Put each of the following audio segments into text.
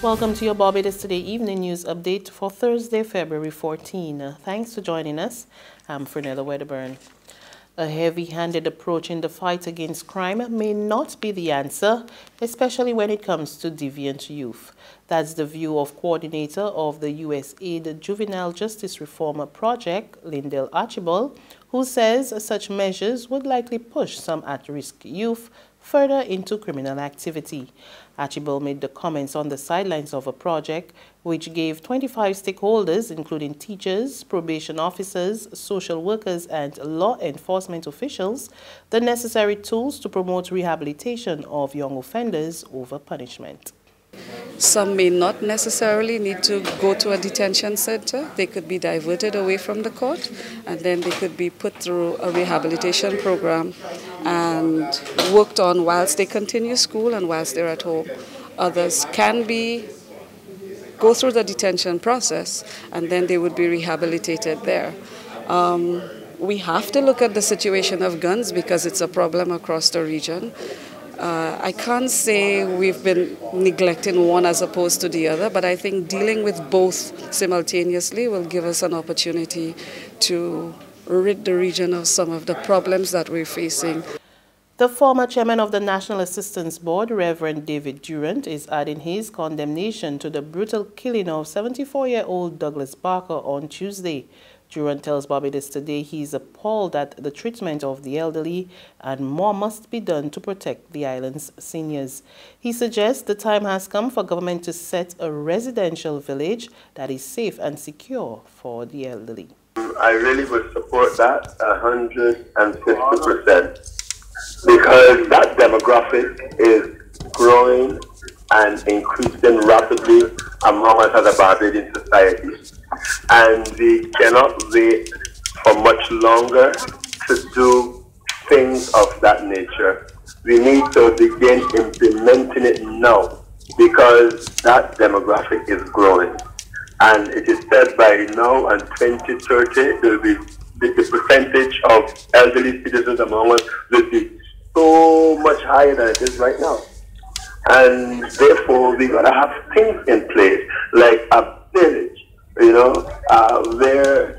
Welcome to your Barbados Today evening news update for Thursday, February 14. Thanks for joining us. I'm Fernella Wedderburn. A heavy-handed approach in the fight against crime may not be the answer, especially when it comes to deviant youth. That's the view of coordinator of the USAID Juvenile Justice Reform Project, Lyndell Archibald, who says such measures would likely push some at-risk youth further into criminal activity. Archibald made the comments on the sidelines of a project which gave 25 stakeholders, including teachers, probation officers, social workers, and law enforcement officials, the necessary tools to promote rehabilitation of young offenders over punishment. Some may not necessarily need to go to a detention center. They could be diverted away from the court, and then they could be put through a rehabilitation program and worked on whilst they continue school and whilst they're at home. Others can go through the detention process, and then they would be rehabilitated there. We have to look at the situation of guns because it's a problem across the region. I can't say we've been neglecting one as opposed to the other, but I think dealing with both simultaneously will give us an opportunity to rid the region of some of the problems that we're facing. The former chairman of the National Assistance Board, Reverend Durand, is adding his condemnation to the brutal killing of 74-year-old Douglas Barker on Tuesday. Durand tells Barbados Today he is appalled at the treatment of the elderly and more must be done to protect the island's seniors. He suggests the time has come for government to set a residential village that is safe and secure for the elderly. I really would support that 150%. Because that demographic is growing and increasing rapidly among us as a Barbadian society. And we cannot wait for much longer to do things of that nature. We need to begin implementing it now because that demographic is growing. And it is said by now and 2030, there will be the percentage of elderly citizens among us will be so much higher than it is right now. And therefore, we got to have things in place, like a village, where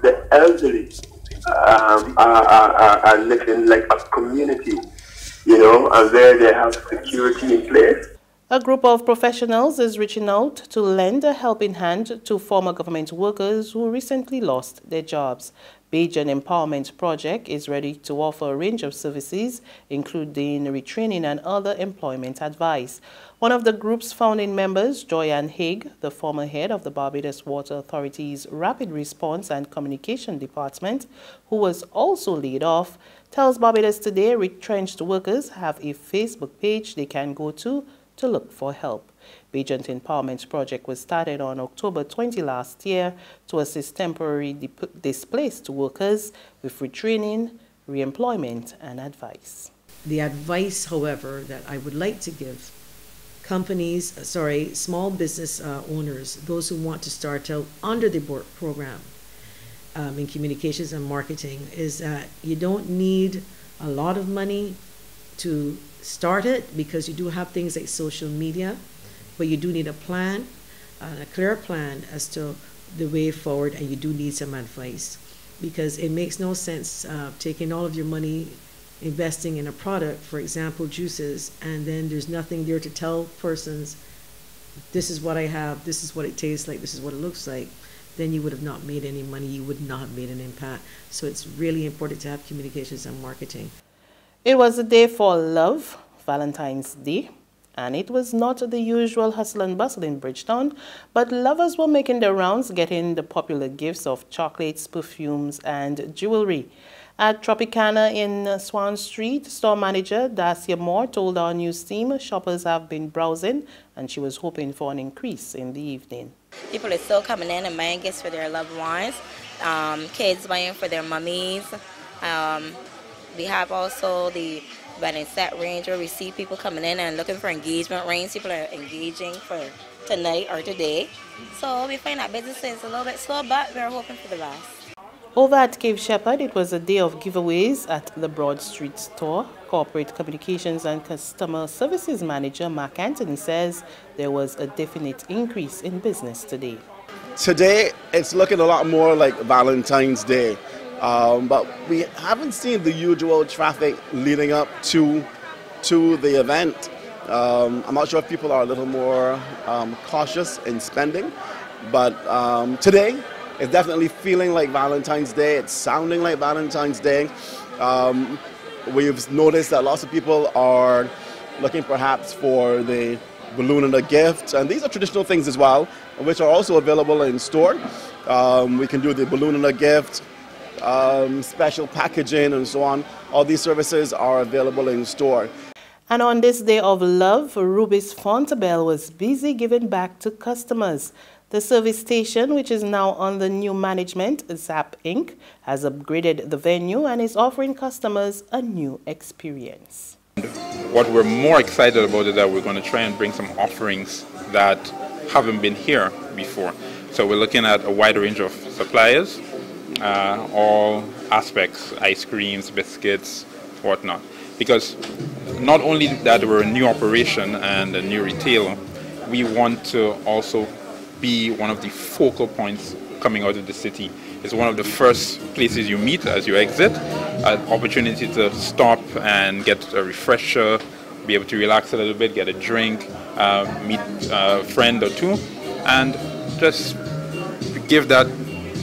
the elderly are living like a community, and where they have security in place. A group of professionals is reaching out to lend a helping hand to former government workers who recently lost their jobs. Bajan Empowerment Project is ready to offer a range of services, including retraining and other employment advice. One of the group's founding members, Joyanne Haig, the former head of the Barbados Water Authority's Rapid Response and Communication Department, who was also laid off, tells Barbados Today retrenched workers have a Facebook page they can go to look for help. Bajan Empowerment Project was started on October 20 last year to assist temporary displaced workers with retraining, reemployment, and advice. The advice, however, that I would like to give small business owners, those who want to start out under the program in communications and marketing, is that you don't need a lot of money to start it because you do have things like social media, but you do need a plan, a clear plan as to the way forward, and you do need some advice because it makes no sense taking all of your money investing in a product, for example, juices, and then there's nothing there to tell persons, this is what I have, this is what it tastes like, this is what it looks like. Then you would have not made any money, you would not have made an impact. So it's really important to have communications and marketing. It was a day for love, Valentines Day, and it was not the usual hustle and bustle in Bridgetown, but lovers were making their rounds, getting the popular gifts of chocolates, perfumes, and jewelry. At Tropicana in Swan Street, store manager Dacia Moore told our news team shoppers have been browsing, and she was hoping for an increase in the evening. People are still coming in and buying gifts for their loved ones, kids buying for their mummies. We have also the wedding set range where we see people coming in and looking for engagement rings. People are engaging for tonight or today. So we find that business is a little bit slow, but we're hoping for the best. Over at Cape Shepherd, it was a day of giveaways at the Broad Street store. Corporate Communications and Customer Services Manager Mark Anthony says there was a definite increase in business today. Today, it's looking a lot more like Valentine's Day, but we haven't seen the usual traffic leading up to the event. I'm not sure if people are a little more cautious in spending, but today, it's definitely feeling like Valentine's Day. It's sounding like Valentine's Day. We've noticed that lots of people are looking perhaps for the balloon and a gift. And these are traditional things as well, which are also available in store. We can do the balloon and a gift, special packaging and so on. All these services are available in store. And on this day of love, Rubis Fontabelle was busy giving back to customers. The service station, which is now under new management, Zap Inc., has upgraded the venue and is offering customers a new experience. What we're more excited about is that we're going to try and bring some offerings that haven't been here before. So we're looking at a wide range of suppliers, all aspects, ice creams, biscuits, whatnot. Because not only that we're a new operation and a new retailer, we want to also be one of the focal points coming out of the city. It's one of the first places you meet as you exit, an opportunity to stop and get a refresher, be able to relax a little bit, get a drink, meet a friend or two, and just give that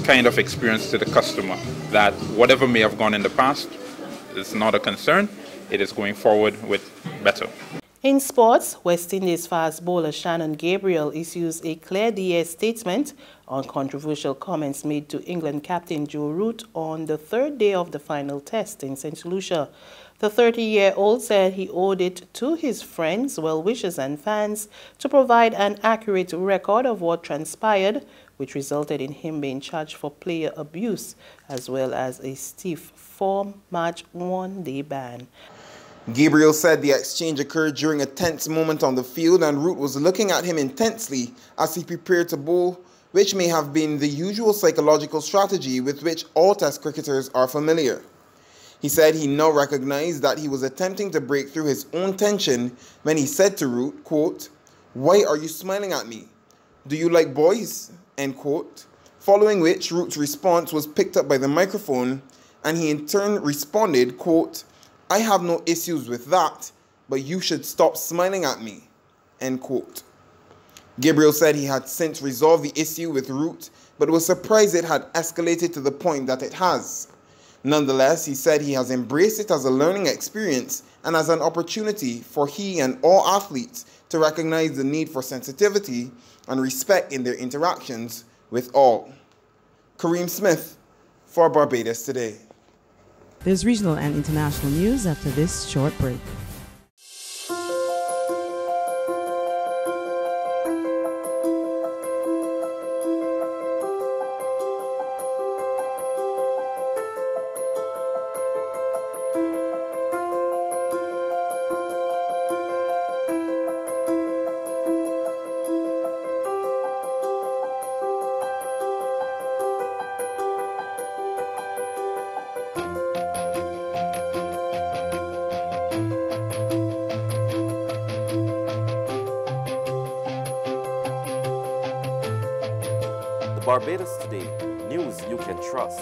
kind of experience to the customer, that whatever may have gone in the past is not a concern, it is going forward with better. In sports, West Indies fast bowler Shannon Gabriel issues a clear DS statement on controversial comments made to England captain Joe Root on the third day of the final test in St. Lucia. The 30-year-old said he owed it to his friends, well-wishers and fans to provide an accurate record of what transpired, which resulted in him being charged for player abuse, as well as a stiff 4-match one-day ban. Gabriel said the exchange occurred during a tense moment on the field and Root was looking at him intensely as he prepared to bowl, which may have been the usual psychological strategy with which all Test cricketers are familiar. He said he now recognized that he was attempting to break through his own tension when he said to Root, quote, "Why are you smiling at me? Do you like boys?" End quote. Following which, Root's response was picked up by the microphone and he in turn responded, quote, "I have no issues with that, but you should stop smiling at me." End quote. Gabriel said he had since resolved the issue with Root, but was surprised it had escalated to the point that it has. Nonetheless, he said he has embraced it as a learning experience and as an opportunity for he and all athletes to recognize the need for sensitivity and respect in their interactions with all. Kareem Smith for Barbados Today. There's regional and international news after this short break. Barbados Today, news you can trust.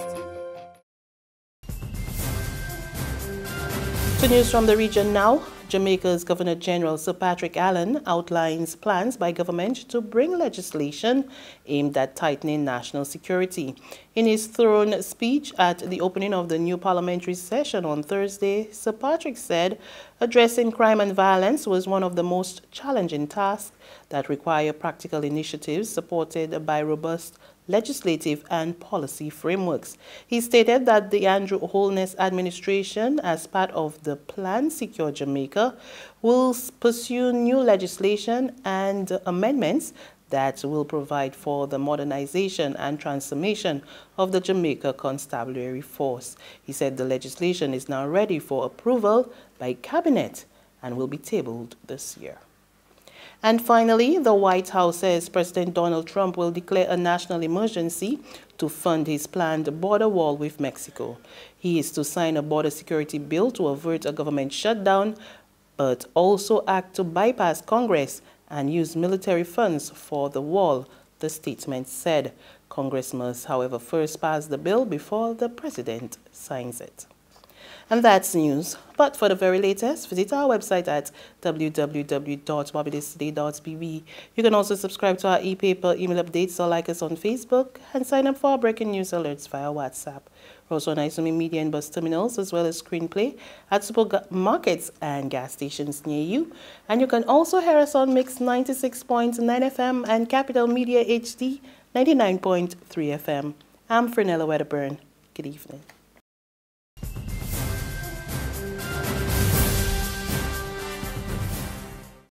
To news from the region now, Jamaica's Governor General Sir Patrick Allen outlines plans by government to bring legislation aimed at tightening national security. In his throne speech at the opening of the new parliamentary session on Thursday, Sir Patrick said addressing crime and violence was one of the most challenging tasks that require practical initiatives supported by robust legislative and policy frameworks. He stated that the Andrew Holness administration, as part of the Plan Secure Jamaica, will pursue new legislation and amendments that will provide for the modernization and transformation of the Jamaica Constabulary Force. He said the legislation is now ready for approval by Cabinet and will be tabled this year. And finally, the White House says President Donald Trump will declare a national emergency to fund his planned border wall with Mexico. He is to sign a border security bill to avert a government shutdown, but also act to bypass Congress and use military funds for the wall, the statement said. Congress must, however, first pass the bill before the president signs it. And that's news. But for the very latest, visit our website at www.barbadostoday.bb. You can also subscribe to our e-paper, email updates, or like us on Facebook, and sign up for our breaking news alerts via WhatsApp. We're also on Isumi Media and bus terminals, as well as screenplay at supermarkets and gas stations near you. And you can also hear us on Mix 96.9 FM and Capital Media HD 99.3 FM. I'm Fernella Wedderburn. Good evening.